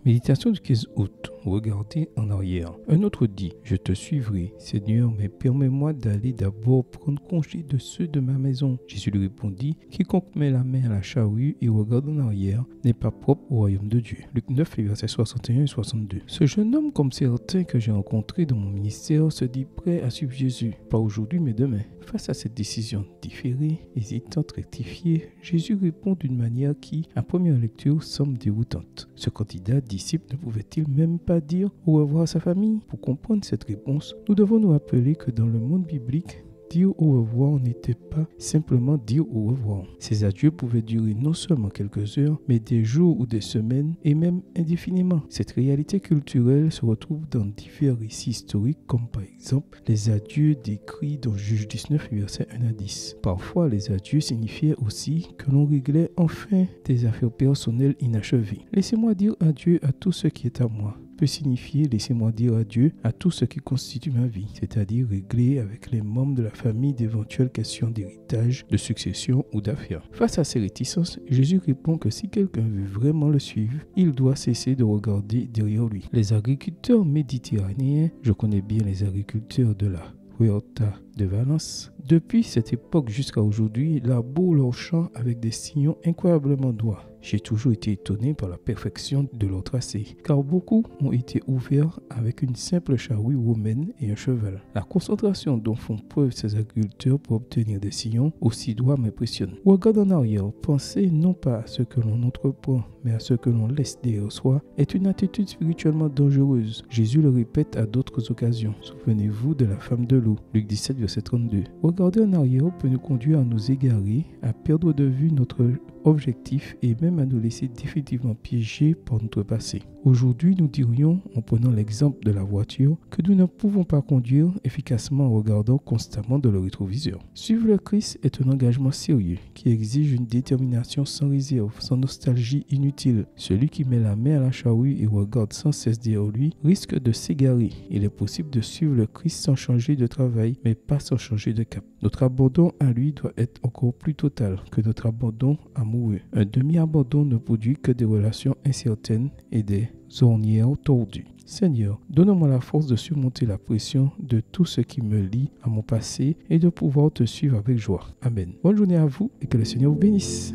Méditation du 15 août. Regardez en arrière. Un autre dit, je te suivrai, Seigneur, mais permets-moi d'aller d'abord prendre congé de ceux de ma maison. Jésus lui répondit, quiconque met la main à la charrue et regarde en arrière n'est pas propre au royaume de Dieu. Luc 9, les versets 61 et 62. Ce jeune homme, comme certains que j'ai rencontrés dans mon ministère, se dit prêt à suivre Jésus. Pas aujourd'hui, mais demain. Face à cette décision différée, hésitante, rectifiée, Jésus répond d'une manière qui, à première lecture, semble déroutante. Ce candidat disciple ne pouvait-il même pas dire au revoir à sa famille? Pour comprendre cette réponse, nous devons nous rappeler que dans le monde biblique, dire au revoir n'était pas simplement dire au revoir. Ces adieux pouvaient durer non seulement quelques heures, mais des jours ou des semaines et même indéfiniment. Cette réalité culturelle se retrouve dans divers récits historiques comme par exemple les adieux décrits dans Juge 19, versets 1 à 10. Parfois, les adieux signifiaient aussi que l'on réglait enfin des affaires personnelles inachevées. Laissez-moi dire adieu à tout ce qui est à moi peut signifier laissez-moi dire adieu à tout ce qui constitue ma vie, c'est-à-dire régler avec les membres de la famille d'éventuelles questions d'héritage, de succession ou d'affaires. Face à ces réticences, Jésus répond que si quelqu'un veut vraiment le suivre, il doit cesser de regarder derrière lui. Les agriculteurs méditerranéens, je connais bien les agriculteurs de la Huerta de Valence, depuis cette époque jusqu'à aujourd'hui, labourent leurs champs avec des sillons incroyablement droits. J'ai toujours été étonné par la perfection de leur tracé, car beaucoup ont été ouverts avec une simple charrue romaine et un cheval. La concentration dont font preuve ces agriculteurs pour obtenir des sillons aussi droits m'impressionne. Regarde en arrière, penser non pas à ce que l'on entreprend, mais à ce que l'on laisse derrière soi, est une attitude spirituellement dangereuse. Jésus le répète à d'autres occasions. Souvenez-vous de la femme de l'eau, Luc 17, verset 32. Regarder en arrière peut nous conduire à nous égarer, à perdre de vue notre objectif et même à nous laisser définitivement piéger par notre passé. Aujourd'hui, nous dirions, en prenant l'exemple de la voiture, que nous ne pouvons pas conduire efficacement en regardant constamment dans le rétroviseur. Suivre le Christ est un engagement sérieux qui exige une détermination sans réserve, sans nostalgie inutile. Celui qui met la main à la charrue et regarde sans cesse derrière lui risque de s'égarer. Il est possible de suivre le Christ sans changer de travail, mais pas sans changer de cap. Notre abandon à lui doit être encore plus total que notre abandon amoureux. Un demi-abandon ne produit que des relations incertaines et des ornières tordues. Seigneur, donne-moi la force de surmonter la pression de tout ce qui me lie à mon passé et de pouvoir te suivre avec joie. Amen. Bonne journée à vous et que le Seigneur vous bénisse.